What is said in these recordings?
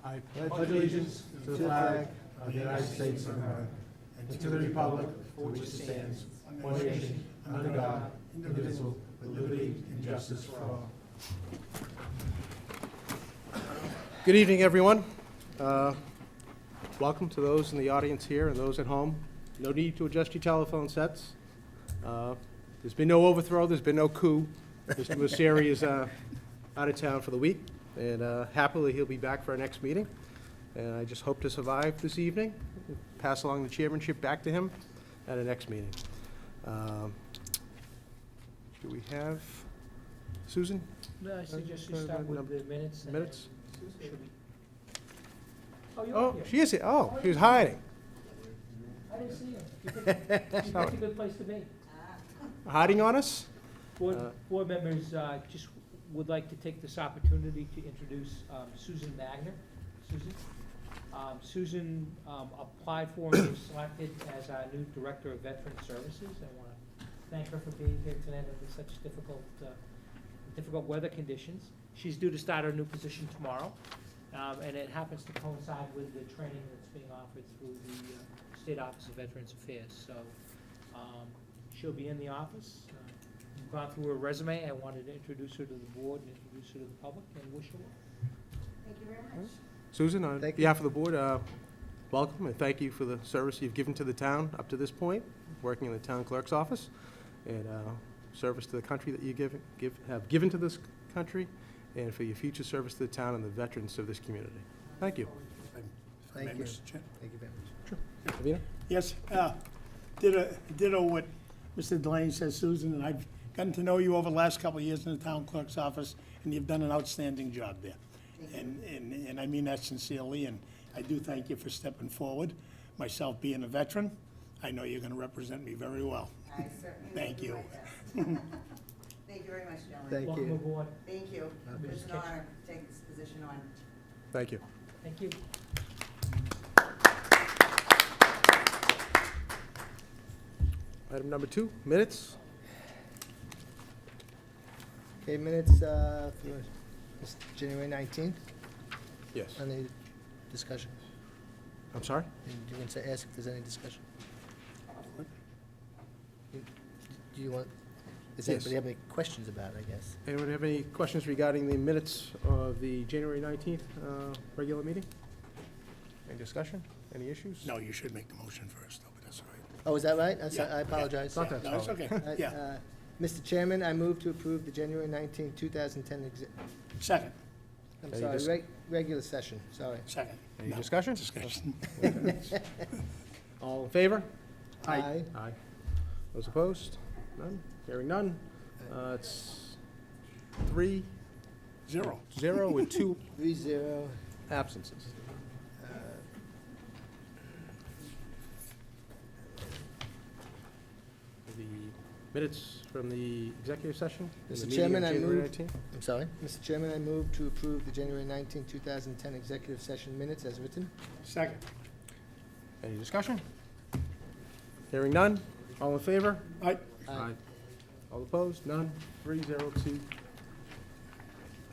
I pledge allegiance to the flag of the United States of America and to the republic for which it stands, one nation, under God, indivisible, with liberty and justice for all. Good evening, everyone. Welcome to those in the audience here and those at home. No need to adjust your telephone sets. There's been no overthrow, there's been no coup. Mr. Musseri is out of town for the week, and happily he'll be back for our next meeting. And I just hope to survive this evening, pass along the chairmanship back to him at our next meeting. Do we have Susan? No, I suggest you start with the minutes. and Minutes? then should we- Oh, you're Oh, here. she is here. Oh, she was hiding. I didn't see you. You picked a good place to be. Hiding on us? Board members just would like to take this opportunity to introduce Susan Magner. Susan applied for and was selected as our new Director of Veteran Services. I want to thank her for being here tonight under such difficult weather conditions. She's due to start her new position tomorrow, and it happens to coincide with the training that's being offered through the State Office of Veterans Affairs. So she'll be in the office. We've gone through her resume. I wanted to introduce her to the board and introduce her to the public and wish her well. Thank you very much. Susan, on Thank you. behalf of the board, welcome and thank you for the service you've given to the town up to this point, working in the town clerk's office, and service to the country that you have given to this country, and for your future service to the town and the veterans of this community. Thank you. Thank you. Mr. Chair. Thank you very much. Avina? Yes, ditto what Mr. Delaney says, Susan, and I've gotten to know you over the last couple of years in the town clerk's office, and you've done an outstanding job there. And I mean that sincerely, and I do thank you for stepping forward. Myself being a veteran, I know you're gonna represent me very well. I certainly will Thank do you. my best. Thank you very much, gentlemen. Thank Welcome you. aboard. Thank you. Okay. It's an honor to take this position on. Thank you. Thank you. Item number 2, minutes. Okay, minutes for this January 19th. Yes. Any discussion? I'm sorry? You can say, ask if there's any discussion. Do you want, does Yes. anybody have any questions about it, I guess? Anyone have any questions regarding the minutes of the January 19th regular meeting? Any discussion? Any issues? No, you should make the motion first, though, but that's all right. Oh, is that right? Yeah, I apologize. Not that No, it's solid. okay, yeah. Mr. Chairman, I move to approve the January 19th, 2010 Second, I'm Any sorry, dis- regular session, sorry. second. Any No, discussion? Discussion. All in favor? Aye. Aye. Those opposed? None? Hearing none. It's 3-0 Zero. with 2 3-0. absences. The minutes from the executive session? in the Mr. meeting of Chairman, I January move- 19th? I'm sorry. Mr. Chairman, I move to approve the January 19th, 2010 executive session minutes as written. Second. Any discussion? Hearing none. All in favor? Aye. Aye. All opposed? None? 3-0, 2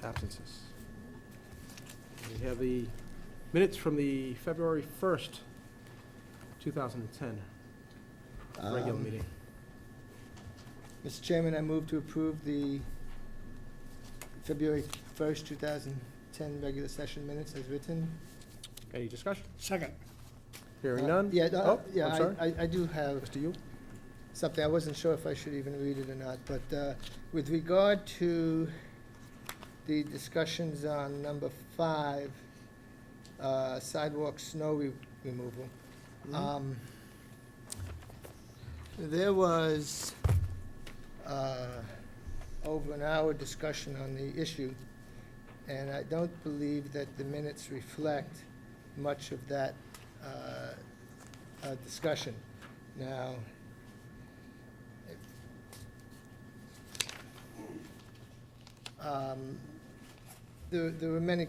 absences. We have the minutes from the February 1st, 2010 regular Um, meeting. Mr. Chairman, I move to approve the February 1st, 2010 regular session minutes as written. Any discussion? Second. Hearing none? Yeah, Oh, yeah, I'm sorry. I do have Mr. Yule? something. I wasn't sure if I should even read it or not, but with regard to the discussions on number 5, sidewalk snow removal, there was over an hour discussion on the issue, and I don't believe that the minutes reflect much of that discussion. Now, there were many,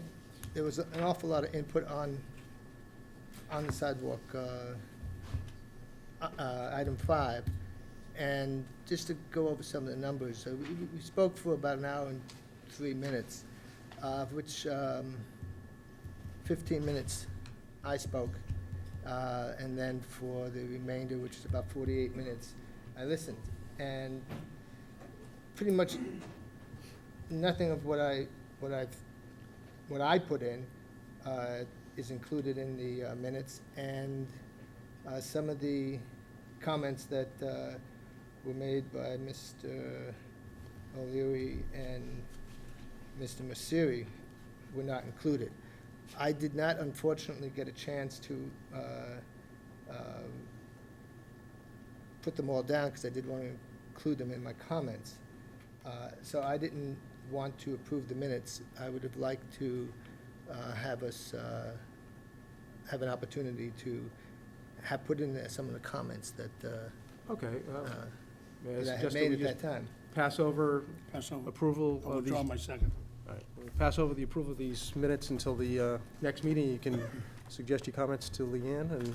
there was an awful lot of input on the sidewalk, item 5. And just to go over some of the numbers, so we spoke for about an hour and 3 minutes, of which 15 minutes, I spoke. And then for the remainder, which is about 48 minutes, I listened. And pretty much nothing of what I put in is included in the minutes. And some of the comments that were made by Mr. O'Leary and Mr. Messeri were not included. I did not, unfortunately, get a chance to put them all down because I did want to include them in my comments. So I didn't want to approve the minutes. I would have liked to have us have an opportunity to have put in there some of the comments that Okay. May I that I had suggest that made we at just that time. pass over Pass over. approval I'll of these? withdraw my second. All right, we'll pass over the approval of these minutes until the next meeting. You can suggest your comments to Leanne and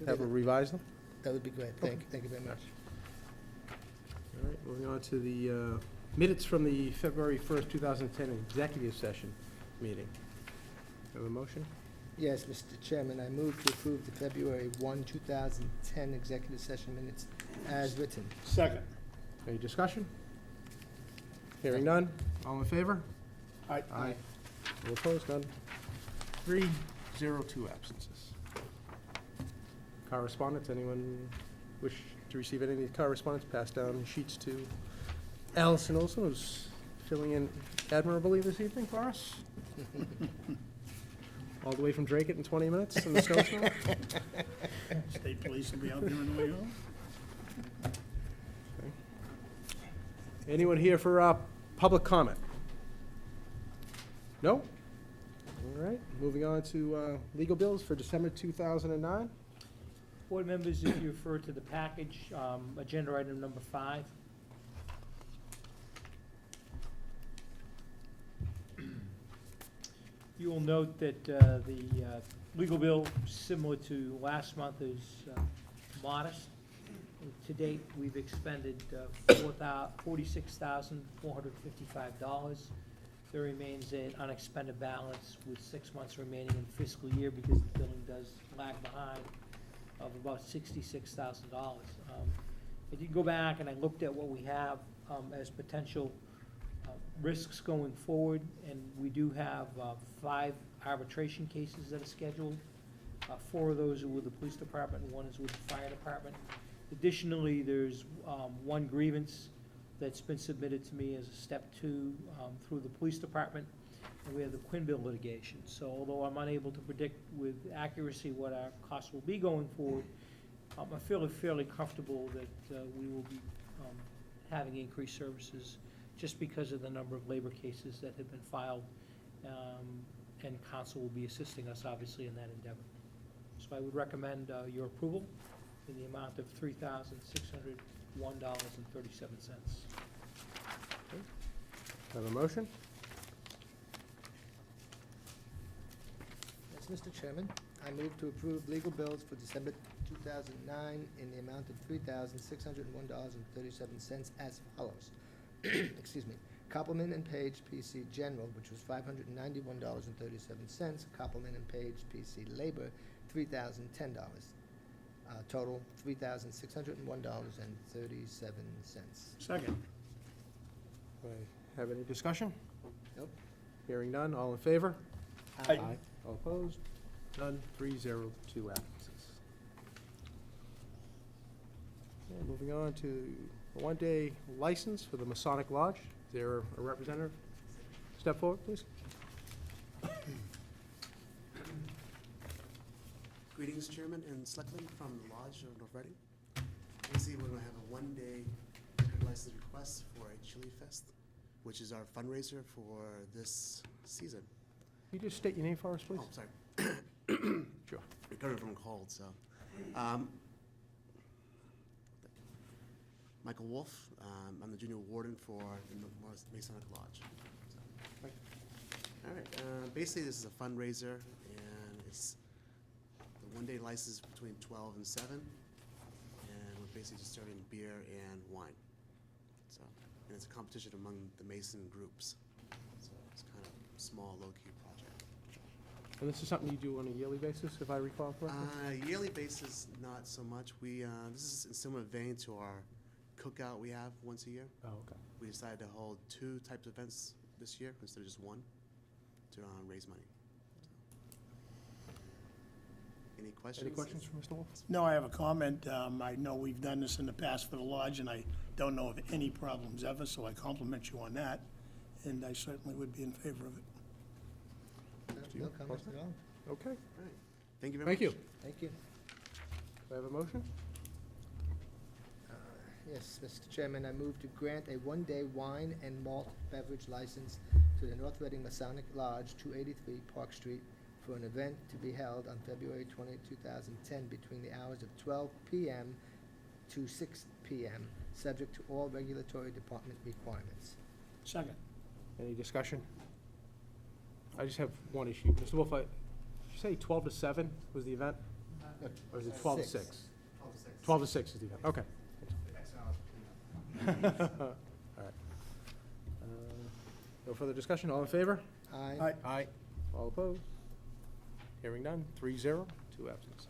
have her revise them. That would be great. Thank you very much. All right, moving on to the minutes from the February 1st, 2010 executive session meeting. Have a motion? Yes, Mr. Chairman, I move to approve the February 1, 2010 executive session minutes as written. Second. Any discussion? Hearing none. All in favor? Aye. Aye. All opposed? None. 302 absences. Correspondence, anyone wish to receive any of the correspondence? Pass down sheets to Allison Olson, who's filling in admirably this evening for us. All the way from Drake in 20 minutes in the snowstorm. State police will be out there on the way home. Anyone here for public comment? No? All right, moving on to legal bills for December 2009. Board members, if you refer to the package, agenda item number 5. You will note that the legal bill, similar to last month, is modest. To date, we've expended $46,455. There remains an unexpended balance with 6 months remaining in the fiscal year because the billing does lag behind of about $66,000. If you go back and I looked at what we have as potential risks going forward, and we do have 5 arbitration cases that are scheduled. 4 of those are with the police department and 1 is with the fire department. Additionally, there's 1 grievance that's been submitted to me as a step 2 through the police department, and we have the Quinville litigation. So although I'm unable to predict with accuracy what our costs will be going forward, I feel fairly comfortable that we will be having increased services just because of the number of labor cases that have been filed, and counsel will be assisting us, obviously, in that endeavor. So I would recommend your approval in the amount of $3,601.37. Have a motion? Yes, Mr. Chairman, I move to approve legal bills for December 2009 in the amount of $3,601.37 as follows. Excuse me. Copeland and Page PC General, which was $591.37. Copeland and Page PC Labor, $3,010. Total, $3,601.37. Second. Have any discussion? Nope. Hearing none. All in favor? Aye. All opposed? None. 302 absences. Okay, moving on to a 1-day license for the Masonic Lodge. Is there a representative? Step forward, please. Greetings, Chairman and Selectmen from the Lodge of North Reading. Basically, we're going to have a 1-day license request for a Chili Fest, which is our fundraiser for this season. Can you just state your name for us, please? Oh, sorry. Sure. Recovering from a cold, so. Michael Wolf, I'm the junior warden for the Masonic Lodge. So, all right, basically this is a fundraiser, and it's the 1-day license between 12 and 7, and we're basically just serving beer and wine. So, and it's a competition among the Mason groups. So it's kind of a small, low-key project. And this is something you do on a yearly basis, if I recall correctly? Yearly basis, not so much. This is in similar vein to our cookout we have once a year. Oh, okay. We decided to hold 2 types of events this year instead of just one to raise money. Any questions? Any questions for Mr. Wolf? No, I have a comment. I know we've done this in the past for the lodge, and I don't know of any problems ever, so I compliment you on that, and I certainly would be in favor of it. No comments at all? Okay, All right. Thank you very much. thank you. Thank you. Do I have a motion? Yes, Mr. Chairman, I move to grant a one-day wine and malt beverage license to the North Reading Masonic Lodge, 283 Park Street, for an event to be held on February 20, 2010, between the hours of 12 p.m. to 6 p.m., subject to all regulatory department requirements. Second. Any discussion? I just have one issue. Mr. Wolf, did you say 12 to 7 was the event? Or is it 12 to 6? 12 to 6 is the event, okay. All right. No further discussion, all in favor? Aye. Aye. Aye. All opposed? Hearing none, 3-0, 2 absences.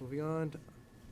Moving on to